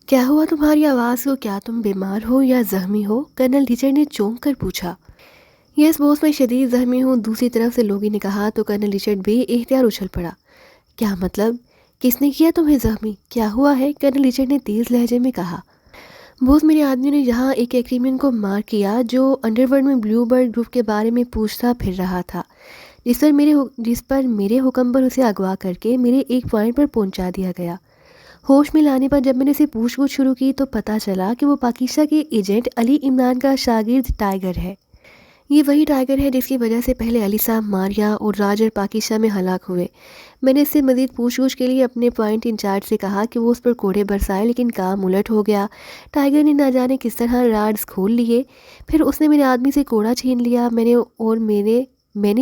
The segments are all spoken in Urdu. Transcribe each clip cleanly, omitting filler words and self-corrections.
کیا ہوا تمہاری آواز کو؟ کیا تم بیمار ہو یا زخمی ہو؟ کرنل ریچرڈ نے چونک کر پوچھا۔ یس بوس، میں شدید زخمی ہوں، دوسری طرف سے لوگی نے کہا تو کرنل ریچرڈ بے اختیار اچھل پڑا۔ کیا مطلب؟ کس نے کیا تمہیں زخمی؟ کیا ہوا ہے؟ کرنل ریچرڈ نے تیز لہجے میں کہا۔ بوس، میرے آدمی نے یہاں ایک ایکریمین کو مار کیا جو انڈر ورلڈ میں بلیو برڈ گروپ کے بارے میں پوچھتا پھر رہا تھا، جس پر میرے حکم پر اسے اغوا کر کے میرے ایک پوائنٹ پر پہنچا دیا گیا۔ ہوش میں لانے پر جب میں نے اسے پوچھ گچھ شروع کی تو پتہ چلا کہ وہ پاکستان کے ایجنٹ علی عمران کا شاگرد ٹائیگر ہے۔ یہ وہی ٹائیگر ہے جس کی وجہ سے پہلے علی صاحب ماریا اور راجر پاکستان میں ہلاک ہوئے۔ میں نے اس سے مزید پوچھ گچھ کے لیے اپنے پوائنٹ انچارج سے کہا کہ وہ اس پر کوڑے برسائے، لیکن کام الٹ ہو گیا۔ ٹائیگر نے نہ جانے کس طرح راڈز کھول لیے، پھر اس نے میرے آدمی سے کوڑا چھین لیا۔ میں نے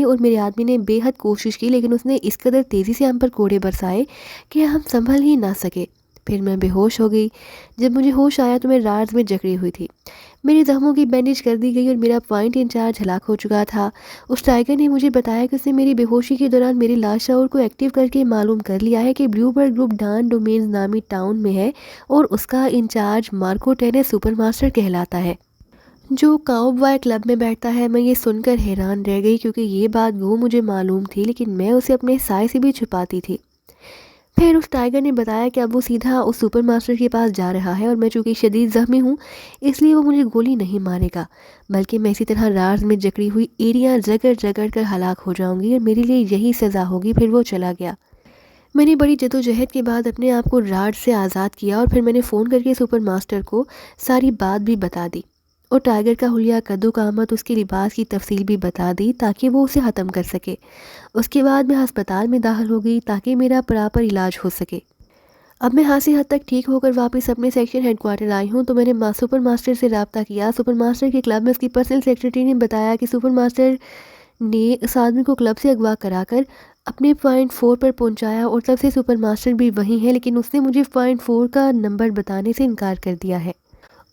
اور میرے آدمی نے بے حد کوشش کی، لیکن اس نے اس قدر تیزی سے ہم پر کوڑے برسائے کہ ہم سنبھل ہی نہ سکے۔ پھر میں بے ہوش ہو گئی۔ جب مجھے ہوش آیا تو میں راڈز میں جکڑی ہوئی تھی، میرے زخموں کی بینڈیج کر دی گئی اور میرا پوائنٹ انچارج ہلاک ہو چکا تھا۔ اس ٹائیگر نے مجھے بتایا کہ اس نے میری بے ہوشی کے دوران میری لاش شعور کو ایکٹیو کر کے معلوم کر لیا ہے کہ blue bird group Don Domains نامی ٹاؤن میں ہے اور اس کا incharge Marco Tennis super master کہلاتا ہے، جو کاؤبوائے کلب میں بیٹھتا ہے۔ میں یہ سن کر حیران رہ گئی کیونکہ یہ بات گو مجھے معلوم تھی، لیکن میں اسے اپنے سائے سے بھی چھپاتی تھی۔ پھر اس ٹائیگر نے بتایا کہ اب وہ سیدھا اس سپر ماسٹر کے پاس جا رہا ہے اور میں چونکہ شدید زخمی ہوں اس لیے وہ مجھے گولی نہیں مارے گا، بلکہ میں اسی طرح راز میں جکڑی ہوئی ایڑیاں رگڑ رگڑ کر ہلاک ہو جاؤں گی اور میرے لیے یہی سزا ہوگی۔ پھر وہ چلا گیا۔ میں نے بڑی جدوجہد کے بعد اپنے آپ کو راڈ سے آزاد کیا اور پھر میں نے فون کر کے سپر ماسٹر کو ساری بات بھی بتا دی اور ٹائیگر کا حلیہ قد و قامت، اس کے لباس کی تفصیل بھی بتا دی تاکہ وہ اسے ختم کر سکے۔ اس کے بعد میں ہسپتال میں داخل ہو گئی تاکہ میرا پراپر علاج ہو سکے۔ اب میں خاصی حد تک ٹھیک ہو کر واپس اپنے سیکشن ہیڈ کوارٹر آئی ہوں تو میں نے سپر ماسٹر سے رابطہ کیا۔ سپر ماسٹر کے کلب میں اس کی پرسنل سیکرٹری نے بتایا کہ سپر ماسٹر نے اس آدمی کو کلب سے اغوا کرا کر اپنے پوائنٹ 4 پر پہنچایا اور تب سے سپر ماسٹر بھی وہیں ہے، لیکن اس نے مجھے پوائنٹ 4 کا نمبر بتانے سے انکار کر دیا ہے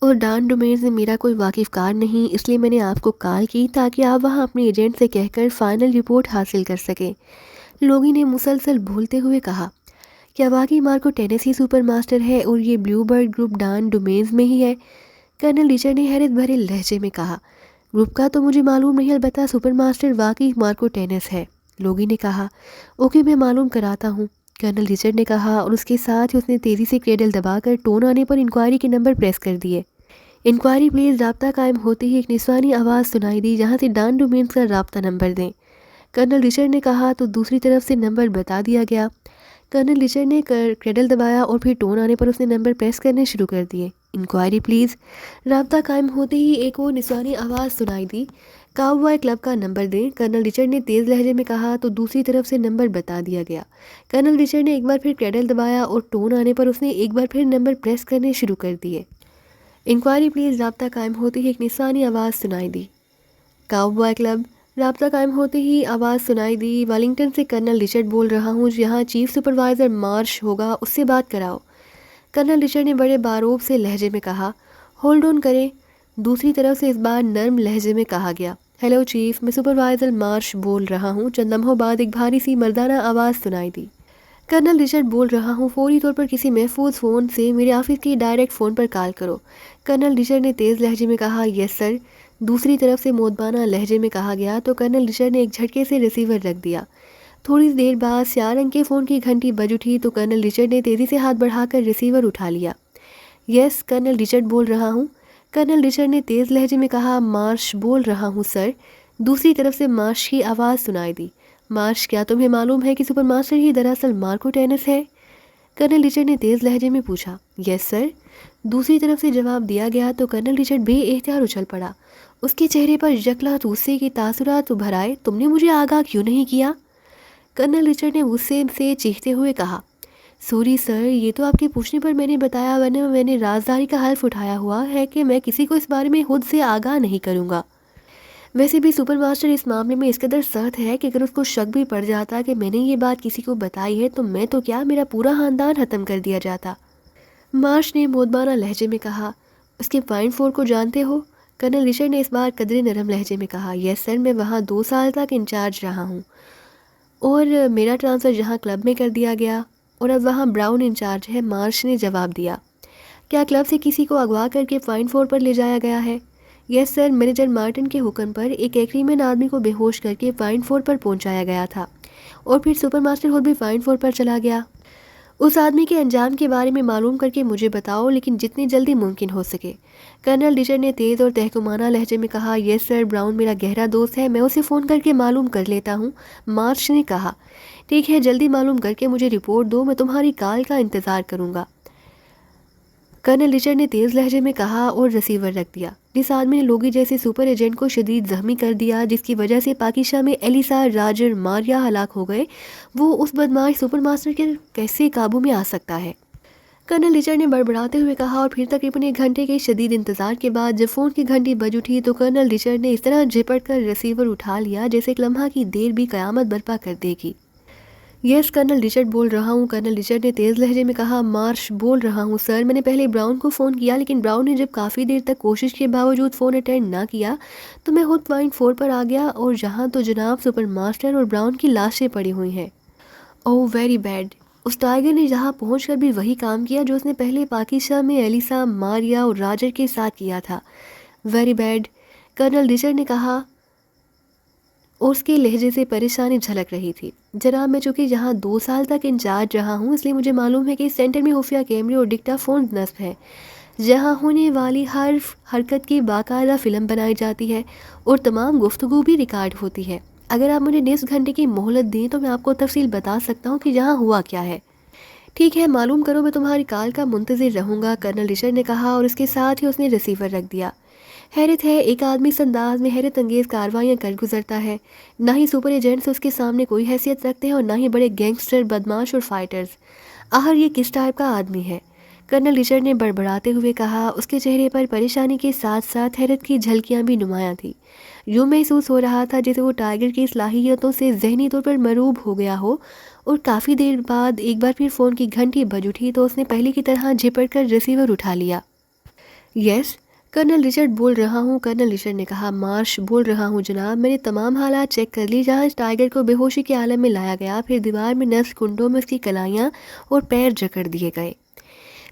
اور ڈان ڈومینز میں میرا کوئی واقف کار نہیں، اس لیے میں نے آپ کو کال کی تاکہ آپ وہاں اپنے ایجنٹ سے کہہ کر فائنل رپورٹ حاصل کر سکیں۔ لوگی نے مسلسل بھولتے ہوئے کہا، کیا واقعی مارکو ٹینیس ہی سپر ماسٹر ہے اور یہ blue bird group Don Domains میں ہی ہے؟ کرنل ریچرڈ نے حیرت بھرے لہجے میں کہا۔ گروپ کا تو مجھے معلوم نہیں، البتہ سپر ماسٹر واقعی مارکو ٹینیس ہے، لوگی نے کہا۔ اوکے، میں معلوم کراتا ہوں، کرنل ریچرڈ نے کہا اور اس کے ساتھ ہی اس نے تیزی سے کریڈل دبا کر ٹون آنے پر انکوائری کے نمبر پریس کر دیے۔ Enquiry please. رابطہ قائم ہوتے ہی ایک نسوانی آواز سنائی دی، جہاں سے ڈان ڈومینز کا رابطہ نمبر دیں۔ کرنل ریچرڈ نے کہا تو دوسری طرف سے نمبر بتا دیا گیا۔ کرنل ریچرڈ نے کریڈل دبایا اور پھر ٹون آنے پر اس نے نمبر پریس کرنے شروع کر دیے۔ Enquiry please. رابطہ قائم ہوتے ہی ایک اور نسوانی آواز سنائی دی، کاؤبوائے کلب کا نمبر دیں۔ کرنل ریچرڈ نے تیز لہجے میں کہا تو دوسری طرف سے نمبر بتا دیا گیا۔ کرنل ریچرڈ نے ایک بار پھر کریڈل دبایا اور ٹون آنے پر اس نے ایک بار پھر نمبر پریس کرنے شروع کر دیے۔ Enquiry please. رابطہ قائم ہوتے ہی ایک نسوانی آواز سنائی دی، کاؤبوائے کلب۔ رابطہ قائم ہوتے ہی آواز سنائی دی، ویلنگٹن سے کرنل ریچرڈ بول رہا ہوں، یہاں چیف سپروائزر مارش ہوگا، اس سے بات کراؤ۔ کرنل ریچرڈ نے بڑے باروب سے لہجے میں کہا، ہولڈ آن کریں۔ دوسری طرف سے اس بار نرم لہجے میں کہا گیا، ہیلو چیف، میں سپروائزر مارش بول رہا ہوں۔ چند لمحوں بعد ایک بھاری سی مردانہ آواز سنائی دی، کرنل ریچرڈ بول رہا ہوں، فوری طور پر کسی محفوظ فون سے میرے آفس کے ڈائریکٹ فون پر کال کرو۔ کرنل ریچرڈ نے تیز لہجے میں کہا، یس سر۔ دوسری طرف سے مودبانہ لہجے میں کہا گیا تو کرنل ریچرڈ نے ایک جھٹکے سے ریسیور رکھ دیا۔ تھوڑی دیر بعد سیاہ رنگ کے فون کی گھنٹی بج اٹھی تو کرنل ریچرڈ نے تیزی سے ہاتھ بڑھا کر ریسیور اٹھا لیا۔ یس، کرنل ریچرڈ بول رہا ہوں۔ کرنل ریچرڈ نے تیز لہجے میں کہا، مارش بول رہا ہوں سر۔ دوسری طرف سے مارش کی آواز سنائی دی، مارش، کیا تمہیں معلوم ہے کہ سپر ماسٹر ہی دراصل مارکو ٹینس ہے؟ کرنل ریچرڈ نے تیز لہجے میں پوچھا۔ یس سر۔ دوسری طرف سے جواب دیا گیا تو کرنل ریچرڈ بے اختیار اچھل پڑا۔ اس کے چہرے پر یکلات غصے کے تاثرات ابھر آئے۔ تم نے مجھے آگاہ کیوں نہیں کیا؟ کرنل ریچرڈ نے غصے سے چیختے ہوئے کہا، سوری سر، یہ تو آپ کے پوچھنے پر میں نے بتایا، ورنہ میں نے رازداری کا حلف اٹھایا ہوا ہے کہ میں کسی کو اس بارے میں خود سے آگاہ نہیں کروں گا۔ ویسے بھی سپر ماسٹر اس معاملے میں اس قدر سخت ہے کہ اگر اس کو شک بھی پڑ جاتا کہ میں نے یہ بات کسی کو بتائی ہے تو میں تو کیا، میرا پورا خاندان ختم کر دیا جاتا۔ مارش نے مودبانہ لہجے میں کہا، اس کے پوائنٹ 4 کو جانتے ہو؟ کرنل ریچرڈ نے اس بار قدرے نرم لہجے میں کہا، یس سر، میں وہاں 2 سال تک انچارج رہا ہوں اور میرا ٹرانسفر جہاں کلب میں کر دیا گیا اور اب وہاں براؤن انچارج ہے، مارش نے جواب دیا۔ کیا کلب سے کسی کو اغوا کر کے فائن 4 پر لے جایا گیا ہے؟ یس سر، مینیجر مارٹن کے حکم پر ایک ایگریمنٹ آدمی کو بے ہوش کر کے فائن 4 پر پہنچایا گیا تھا اور پھر سپر ماسٹر خود بھی فائن 4 پر چلا گیا۔ اس آدمی کے انجام کے بارے میں معلوم کر کے مجھے بتاؤ، لیکن جتنی جلدی ممکن ہو سکے۔ کرنل ڈچر نے تیز اور تحکمانہ لہجے میں کہا۔ یس سر، براؤن میرا گہرا دوست ہے، میں اسے فون کر کے معلوم کر لیتا ہوں، مارش نے کہا۔ ٹھیک ہے، جلدی معلوم کر کے مجھے رپورٹ دو، میں تمہاری کال کا انتظار کروں گا، کرنل ڈچر نے تیز لہجے میں کہا اور ریسیور رکھ دیا۔ جس آدمی نے لوگی جیسے سپر ایجنٹ کو شدید زخمی کر دیا، جس کی وجہ سے پاکیشاہ میں ایلیسا، راجر، ماریا ہلاک ہو گئے، وہ اس بدماش سپر ماسٹر کے کیسے قابو میں آ سکتا ہے؟ کرنل ڈچر نے بڑبڑاتے ہوئے کہا، اور پھر تقریباً 1 گھنٹے کے شدید انتظار کے بعد جب فون کی گھنٹی بج اٹھی تو کرنل ڈچر نے اس طرح جھپٹ کر ریسیور اٹھا لیا جیسے ایک لمحہ کی دیر بھی قیامت برپا کر دے گی۔ یس کرنل ڈچرڈ بول رہا ہوں، کرنل ڈچرڈ نے تیز لہجے میں کہا۔ مارش بول رہا ہوں سر، میں نے پہلے براؤن کو فون کیا، لیکن براؤن نے جب کافی دیر تک کوشش کے باوجود فون اٹینڈ نہ کیا تو میں خود فائن 4 پر آ گیا، اور جہاں تو جناب سپر ماسٹر اور براؤن کی لاشیں پڑی ہوئی ہیں۔ اوہ ویری بیڈ۔ اس ٹائیگر نے جہاں پہنچ کر بھی وہی کام کیا جو اس نے پہلے پاکیشاہ میں ایلیسا، ماریا اور راجر کے ساتھ کیا تھا۔ ویری بیڈ، کرنل ڈچرڈ نے کہا اور اس کے لہجے سے پریشانی جھلک رہی تھی۔ جناب، میں چونکہ یہاں 2 سال تک انچارج رہا ہوں، اس لیے مجھے معلوم ہے کہ اس سینٹر میں خفیہ کیمرے اور ڈکٹا فون نصب ہے، جہاں ہونے والی ہر حرکت کی باقاعدہ فلم بنائی جاتی ہے اور تمام گفتگو بھی ریکارڈ ہوتی ہے۔ اگر آپ مجھے 20 گھنٹے کی مہلت دیں تو میں آپ کو تفصیل بتا سکتا ہوں کہ یہاں ہوا کیا ہے۔ ٹھیک ہے، معلوم کرو، میں تمہاری کال کا منتظر رہوں گا، کرنل ڈچر نے کہا، اور اس کے ساتھ ہی اس نے ریسیور رکھ دیا۔ حیرت ہے، ایک آدمی اس انداز میں حیرت انگیز کارروائیاں کر گزرتا ہے۔ نہ ہی سپر ایجنٹس اس کے سامنے کوئی حیثیت رکھتے ہیں اور نہ ہی بڑے گینگسٹر، بدماش اور فائٹرز۔ آخر یہ کس ٹائپ کا آدمی ہے؟ کرنل ڈچر نے بڑبڑاتے ہوئے کہا۔ اس کے چہرے پر پریشانی کے ساتھ ساتھ حیرت کی جھلکیاں بھی نمایاں تھیں۔ یوں محسوس ہو رہا تھا جیسے وہ ٹائیگر کی صلاحیتوں سے ذہنی طور پر مروب ہو گیا ہو، اور کافی دیر بعد ایک بار پھر فون کی گھنٹی بج اٹھی تو اس نے پہلے کی طرح جھپٹ کر ریسیور اٹھا لیا۔ یس کرنل ڈچرڈ بول رہا ہوں، کرنل ڈچرڈ نے کہا۔ مارش بول رہا ہوں جناب، میں نے تمام حالات چیک کر لی۔ جہاں اس ٹائیگر کو بے ہوشی کے عالم میں لایا گیا، پھر دیوار میں نصب کنڈوں میں اس کی کلائیاں اور پیر جکڑ دیے گئے،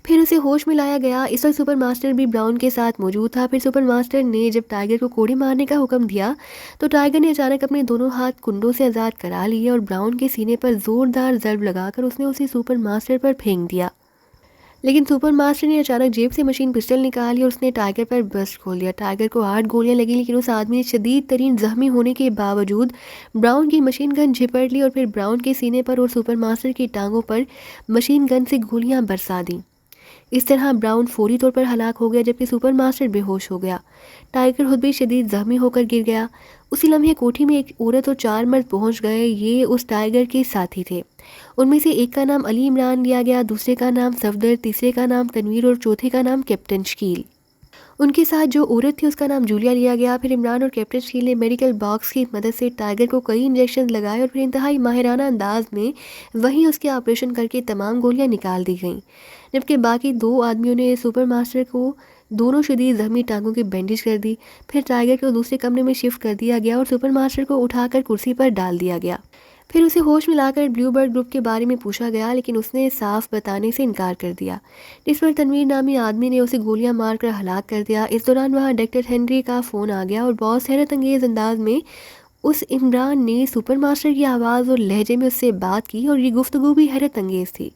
پھر اسے ہوش میں لایا گیا۔ اس وقت سپر ماسٹر بھی براؤن کے ساتھ موجود تھا۔ پھر سپر ماسٹر نے جب ٹائیگر کو کوڑے مارنے کا حکم دیا تو ٹائیگر نے اچانک اپنے دونوں ہاتھ کنڈوں سے آزاد کرا لیے اور براؤن کے سینے پر زوردار ضرب لگا کر اس نے اسے سپر ماسٹر پر پھینک دیا۔ لیکن سپر ماسٹر نے اچانک جیب سے مشین پسٹل نکالی اور اس نے ٹائیگر پر برسٹ کھول دیا۔ ٹائیگر کو 8 گولیاں لگیں، لیکن اس آدمی نے شدید ترین زخمی ہونے کے باوجود براؤن کی مشین گن جھپٹ لی اور پھر براؤن کے سینے پر اور سپر ماسٹر کی ٹانگوں پر مشین گن سے گولیاں برسا دیں۔ اس طرح براؤن فوری طور پر ہلاک ہو گیا، جبکہ سپر ماسٹر بے ہوش ہو گیا۔ ٹائیگر خود بھی شدید زخمی ہو کر گر گیا۔ اسی لمحے کوٹھی میں ایک عورت اور 4 مرد پہنچ گئے۔ یہ اس ٹائیگر کے ساتھی تھے۔ ان میں سے ایک کا نام علی عمران لیا گیا، دوسرے کا نام صفدر، تیسرے کا نام تنویر اور چوتھے کا نام کیپٹن شکیل۔ ان کے ساتھ جو عورت تھی اس کا نام جولیا لیا گیا۔ پھر عمران اور کیپٹن شکیل نے میڈیکل باکس کی مدد سے ٹائیگر کو کئی انجیکشن لگائے اور پھر انتہائی ماہرانہ انداز میں وہیں اس کے آپریشن کر کے تمام گولیاں نکال دی گئیں، جبکہ باقی 2 آدمیوں نے سپر ماسٹر کو دونوں شدید زخمی ٹانگوں کی بینڈیج کر دی۔ پھر ٹائیگر کو دوسرے کمرے میں شفٹ کر دیا گیا اور سپر ماسٹر کو اٹھا کر کرسی پر ڈال دیا گیا۔ پھر اسے ہوش میں لا کر بلیو برڈ گروپ کے بارے میں پوچھا گیا، لیکن اس نے صاف بتانے سے انکار کر دیا، جس پر تنویر نامی آدمی نے اسے گولیاں مار کر ہلاک کر دیا۔ اس دوران وہاں ڈاکٹر ہنری کا فون آ گیا اور بہت حیرت انگیز انداز میں اس عمران نے سپر ماسٹر کی آواز اور لہجے میں اس سے بات کی، اور یہ گفتگو بھی حیرت انگیز تھی۔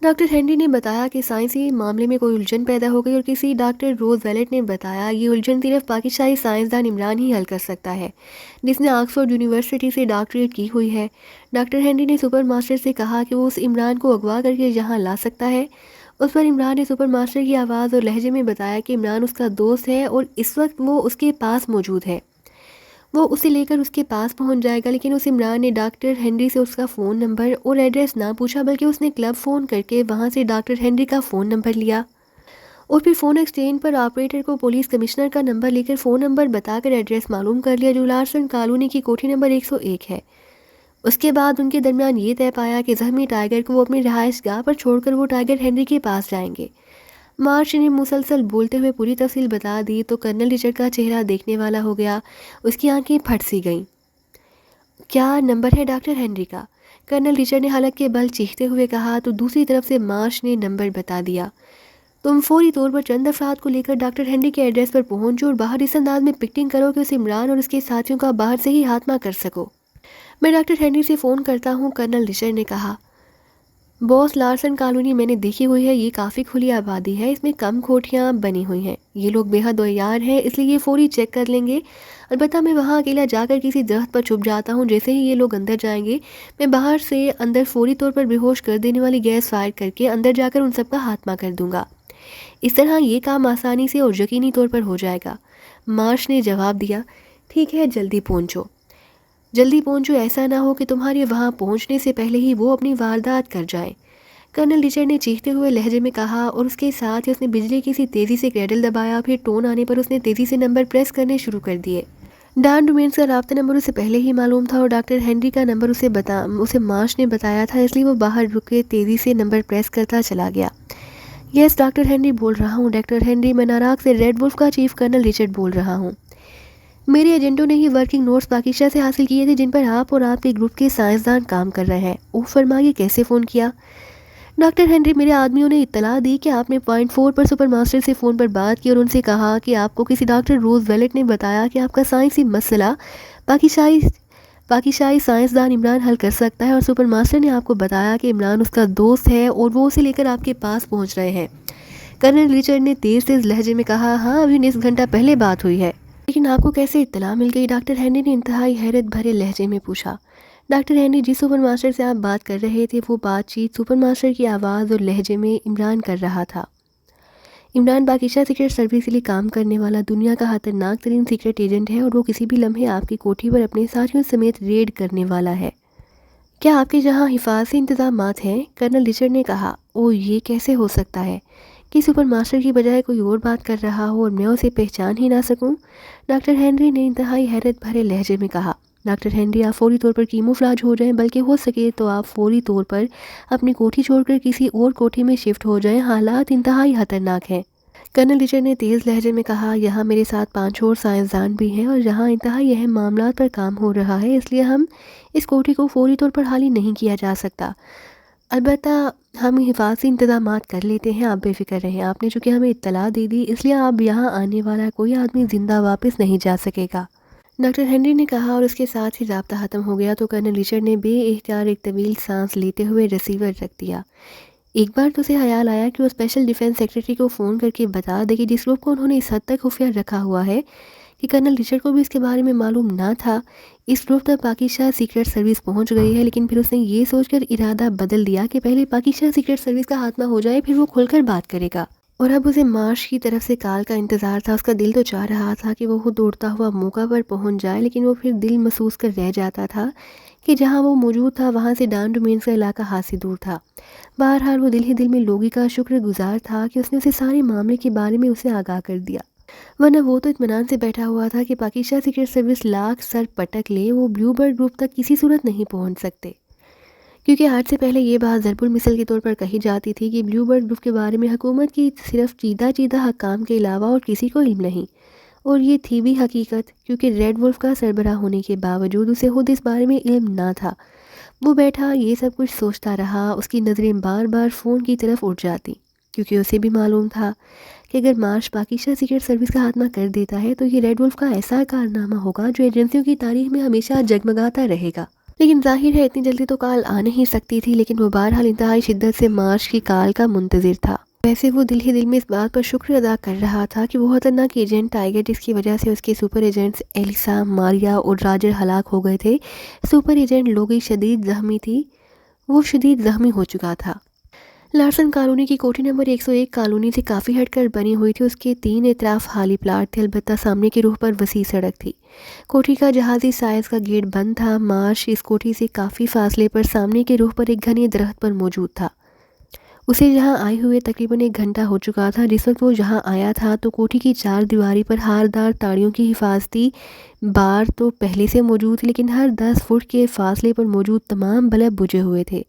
ڈاکٹر ہنری نے بتایا کہ سائنسی معاملے میں کوئی الجھن پیدا ہو گئی، اور کسی ڈاکٹر روز ویلٹ نے بتایا یہ الجھن صرف پاکستانی سائنسدان عمران ہی حل کر سکتا ہے، جس نے آکسفورڈ یونیورسٹی سے ڈاکٹریٹ کی ہوئی ہے۔ ڈاکٹر ہنری نے سپر ماسٹر سے کہا کہ وہ اس عمران کو اغوا کر کے یہاں لا سکتا ہے۔ اس پر عمران نے سپر ماسٹر کی آواز اور لہجے میں بتایا کہ عمران اس کا دوست ہے اور اس وقت وہ اس کے پاس موجود ہے، وہ اسے لے کر اس کے پاس پہنچ جائے گا۔ لیکن اس عمران نے ڈاکٹر ہنری سے اس کا فون نمبر اور ایڈریس نہ پوچھا، بلکہ اس نے کلب فون کر کے وہاں سے ڈاکٹر ہنری کا فون نمبر لیا اور پھر فون ایکسچینج پر آپریٹر کو پولیس کمشنر کا نمبر لے کر فون نمبر بتا کر ایڈریس معلوم کر لیا، جو لارسن کالونی کی کوٹھی نمبر 101 ہے۔ اس کے بعد ان کے درمیان یہ طے پایا کہ زخمی ٹائیگر کو وہ اپنی رہائش گاہ پر چھوڑ کر وہ ٹائیگر ہنری کے پاس جائیں گے۔ مارش نے مسلسل بولتے ہوئے پوری تفصیل بتا دی تو کرنل ڈچرڈ کا چہرہ دیکھنے والا ہو گیا، اس کی آنکھیں پھٹ سی گئیں۔ کیا نمبر ہے ڈاکٹر ہنری کا؟ کرنل ڈچرڈ نے حلق کے بل چیختے ہوئے کہا تو دوسری طرف سے مارش نے نمبر بتا دیا۔ تم فوری طور پر چند افراد کو لے کر ڈاکٹر ہنری کے ایڈریس پر پہنچو اور باہر اس انداز میں پکٹنگ کرو کہ اسے عمران اور اس کے ساتھیوں کا باہر سے ہی خاتمہ کر سکو۔ میں ڈاکٹر ہنری سے فون کرتا ہوں، کرنل رچرڈ نے کہا۔ باس، لارسن کالونی میں نے دیکھی ہوئی ہے، یہ کافی کھلی آبادی ہے، اس میں کم کوٹھیاں بنی ہوئی ہیں، یہ لوگ بے حد عیار ہیں، اس لیے یہ فوری چیک کر لیں گے۔ البتہ میں وہاں اکیلا جا کر کسی درخت پر چھپ جاتا ہوں، جیسے ہی یہ لوگ اندر جائیں گے میں باہر سے اندر فوری طور پر بے ہوش کر دینے والی گیس فائر کر کے اندر جا کر ان سب کا خاتمہ کر دوں گا۔ اس طرح یہ کام آسانی سے اور یقینی طور پر ہو جائے گا۔ مارش نے جواب دیا، ٹھیک ہے، جلدی پہنچو، ایسا نہ ہو کہ تمہارے وہاں پہنچنے سے پہلے ہی وہ اپنی واردات کر جائیں۔ کرنل رچرڈ نے چیختے ہوئے لہجے میں کہا، اور اس کے ساتھ ہی اس نے بجلی کی سی تیزی سے کریڈل دبایا، پھر ٹون آنے پر اس نے تیزی سے نمبر پریس کرنے شروع کر دیے۔ ڈان ڈومینس کا رابطہ نمبر اسے پہلے ہی معلوم تھا اور ڈاکٹر ہنری کا نمبر اسے مارش نے بتایا تھا، اس لیے وہ باہر رک کے تیزی سے نمبر پریس کرتا چلا گیا۔ یس، ڈاکٹر ہنری بول رہا ہوں، ڈاکٹر ہنری، میں ناراک سے ریڈ وولف کا چیف کرنل رچرڈ بول رہا ہوں۔ میرے ایجنٹوں نے ہی ورکنگ نوٹس پاکیزہ سے حاصل کیے تھے جن پر آپ اور آپ کے گروپ کے سائنسدان کام کر رہے ہیں۔ فرمائیے کیسے فون کیا؟ ڈاکٹر ہنری، میرے آدمیوں نے اطلاع دی کہ آپ نے پوائنٹ 4 پر سپر ماسٹر سے فون پر بات کی اور ان سے کہا کہ آپ کو کسی ڈاکٹر روز ویلٹ نے بتایا کہ آپ کا سائنسی مسئلہ پاکیزائی سائنسدان عمران حل کر سکتا ہے، اور سپر ماسٹر نے آپ کو بتایا کہ عمران اس کا دوست ہے اور وہ اسے لے کر آپ کے پاس پہنچ رہے ہیں۔ کرنل رچرڈ نے تیز لہجے میں کہا، ہاں، ابھی 19 گھنٹہ پہلے بات ہوئی ہے۔ لیکن آپ کو کیسے اطلاع مل گئی؟ ڈاکٹر ہنری نے انتہائی حیرت بھرے لہجے میں پوچھا۔ ڈاکٹر ہنری، جس سپر ماسٹر سے آپ بات کر رہے تھے وہ بات چیت سپر ماسٹر کی آواز اور لہجے میں عمران کر رہا تھا۔ عمران پاکیزہ سیکرٹ سروس کے لیے کام کرنے والا دنیا کا خطرناک ترین سیکرٹ ایجنٹ ہے اور وہ کسی بھی لمحے آپ کی کوٹھی پر اپنے ساتھیوں سمیت ریڈ کرنے والا ہے۔ کیا آپ کے یہاں حفاظتی انتظامات ہیں؟ کرنل رچرڈ نے کہا۔ یہ کیسے ہو سکتا ہے کہ سپر ماسٹر کی بجائے کوئی اور بات کر رہا ہو اور میں اسے پہچان ہی نہ سکوں؟ ڈاکٹر ہنری نے انتہائی حیرت بھرے لہجے میں کہا۔ ڈاکٹر ہنری، آپ فوری طور پر کیموفلاج ہو جائیں، بلکہ ہو سکے تو آپ فوری طور پر اپنی کوٹھی چھوڑ کر کسی اور کوٹھی میں شفٹ ہو جائیں، حالات انتہائی خطرناک ہیں۔ کرنل رچرڈ نے تیز لہجے میں کہا، یہاں میرے ساتھ 5 اور سائنسدان بھی ہیں اور یہاں انتہائی اہم معاملات پر کام ہو رہا ہے، اس لیے اس کوٹھی کو فوری طور پر خالی نہیں کیا جا سکتا۔ البتہ ہم حفاظتی انتظامات کر لیتے ہیں، آپ بے فکر رہیں۔ آپ نے چونکہ ہمیں اطلاع دے دی، اس لیے اب یہاں آنے والا کوئی آدمی زندہ واپس نہیں جا سکے گا، ڈاکٹر ہنری نے کہا، اور اس کے ساتھ ہی رابطہ ختم ہو گیا تو کرنل رچرڈ نے بے اختیار ایک طویل سانس لیتے ہوئے ریسیور رکھ دیا۔ ایک بار تو اسے خیال آیا کہ وہ اسپیشل ڈیفنس سیکرٹری کو فون کر کے بتا دے کہ جس گروپ کو انہوں نے اس حد تک خفیہ رکھا ہوا ہے کہ کرنل رچرڈ کو بھی اس کے بارے میں معلوم نہ تھا، اس گروپ تک پاکیزہ سیکرٹ سروس پہنچ گئی ہے۔ لیکن پھر اس نے یہ سوچ کر ارادہ بدل دیا کہ پہلے پاکیزہ سیکرٹ سروس کا خاتمہ ہو جائے، پھر وہ کھل کر بات کرے گا۔ اور اب اسے مارش کی طرف سے کال کا انتظار تھا۔ اس کا دل تو چاہ رہا تھا کہ وہ خود دوڑتا ہوا موقع پر پہنچ جائے، لیکن وہ پھر دل محسوس کر رہ جاتا تھا کہ جہاں وہ موجود تھا وہاں سے ڈان ڈومینس کا علاقہ خاصی دور تھا۔ بہرحال وہ دل ہی دل میں لوگی کا شکر گزار تھا کہ اس نے اسے سارے معاملے کے بارے میں اسے آگاہ کر دیا، ورنہ وہ تو اطمینان سے بیٹھا ہوا تھا کہ پاکیزہ سیکرٹ سروس لاکھ سر پٹک لے، وہ بلیو برڈ گروپ تک کسی صورت نہیں پہنچ سکتے، کیونکہ آج سے پہلے یہ بات ضرب المثل کے طور پر کہی جاتی تھی کہ بلیو برڈ گروپ کے بارے میں حکومت کی صرف چیدہ حکام کے علاوہ اور کسی کو علم نہیں، اور یہ تھی بھی حقیقت، کیونکہ ریڈ وولف کا سربراہ ہونے کے باوجود اسے خود اس بارے میں علم نہ تھا۔ وہ بیٹھا یہ سب کچھ سوچتا رہا، اس کی نظریں بار بار فون کی طرف اٹھ جاتی، کیونکہ اسے بھی معلوم تھا کہ اگر مارش پاکیزہ سیکرٹ سروس کا خاتمہ کر دیتا ہے تو یہ ریڈ وولف کا ایسا کارنامہ ہوگا جو ایجنسیوں کی تاریخ میں ہمیشہ جگمگاتا رہے گا۔ لیکن ظاہر ہے اتنی جلدی تو کال آ نہیں سکتی تھی، لیکن وہ بہرحال انتہائی شدت سے مارش کی کال کا منتظر تھا۔ ویسے وہ دل ہی دل میں اس بات پر شکر ادا کر رہا تھا کہ وہ خطرناک ایجنٹ ٹائیگر، جس کی وجہ سے اس کے سپر ایجنٹس ایلیسا، ماریا اور راجر ہلاک ہو گئے تھے، سپر ایجنٹ لوگی شدید زخمی تھی، وہ شدید زخمی ہو چکا تھا۔ لارسن کالونی کی کوٹھی نمبر 101 کالونی سے کافی ہٹ کر بنی ہوئی تھی۔ اس کے 3 اطراف خالی پلاٹ تھے، البتہ سامنے کی رخ پر وسیع سڑک تھی۔ کوٹھی کا جہازی سائز کا گیٹ بند تھا۔ مارش اس کوٹھی سے کافی فاصلے پر سامنے کی رخ پر ایک گھنے درخت پر موجود تھا۔ اسے یہاں آئے ہوئے تقریباً 1 گھنٹہ ہو چکا تھا۔ جس وقت وہ یہاں آیا تھا تو کوٹھی کی 4 دیواری پر ہاردار تاڑیوں کی حفاظتی بار تو پہلے سے موجود تھی، لیکن ہر 10 فٹ کے فاصلے پر موجود تمام بلب بجھے ہوئے تھے۔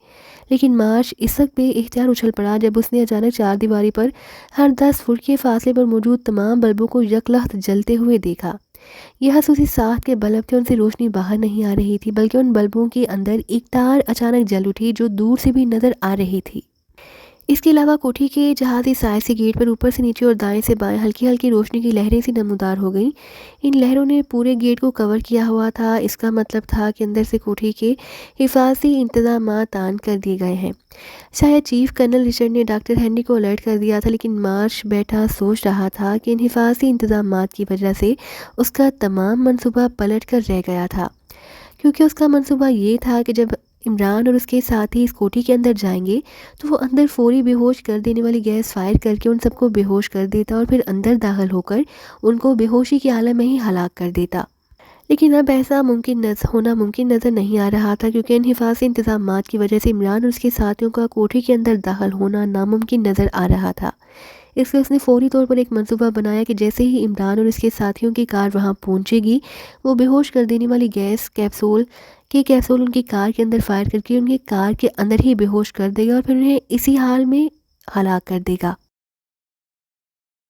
لیکن مارش اس وقت بے اختیار اچھل پڑا جب اس نے اچانک 4 دیواری پر ہر 10 فٹ کے فاصلے پر موجود تمام بلبوں کو یکلخت جلتے ہوئے دیکھا۔ یہ خصوصی ساخت کے بلب تھے، ان سے روشنی باہر نہیں آ رہی تھی، بلکہ ان بلبوں کے اندر ایک تار اچانک جل اٹھی جو دور سے بھی نظر آ رہی تھی۔ اس کے علاوہ کوٹھی کے جہازی سائے سے گیٹ پر اوپر سے نیچے اور دائیں سے بائیں ہلکی ہلکی روشنی کی لہریں سی نمودار ہو گئیں۔ ان لہروں نے پورے گیٹ کو کور کیا ہوا تھا۔ اس کا مطلب تھا کہ اندر سے کوٹھی کے حفاظتی انتظامات تعین کر دیے گئے ہیں۔ شاید چیف کرنل رچرڈ نے ڈاکٹر ہنری کو الرٹ کر دیا تھا، لیکن مارش بیٹھا سوچ رہا تھا کہ ان حفاظتی انتظامات کی وجہ سے اس کا تمام منصوبہ پلٹ کر رہ گیا تھا، کیونکہ اس کا منصوبہ یہ تھا کہ جب عمران اور اس کے ساتھی اس کوٹھی کے اندر جائیں گے تو وہ اندر فوری بے ہوش کر دینے والی گیس فائر کر کے ان سب کو بے ہوش کر دیتا اور پھر اندر داخل ہو کر ان کو بے ہوشی کی عالم میں ہی ہلاک کر دیتا۔ لیکن اب ایسا ہونا ممکن نظر نہیں آ رہا تھا، کیونکہ ان حفاظتی انتظامات کی وجہ سے عمران اور اس کے ساتھیوں کا کوٹھی کے اندر داخل ہونا ناممکن نظر آ رہا تھا۔ اس لیے اس نے فوری طور پر ایک منصوبہ بنایا کہ جیسے ہی عمران اور اس کے ساتھیوں کی کار وہاں پہنچے گی، وہ بے ہوش کر دینے والی گیس کیپسول ان کی کار کے اندر فائر کر کے ان کی کار کے اندر ہی بے ہوش کر دے گا اور پھر انہیں اسی حال میں ہلاک کر دے گا۔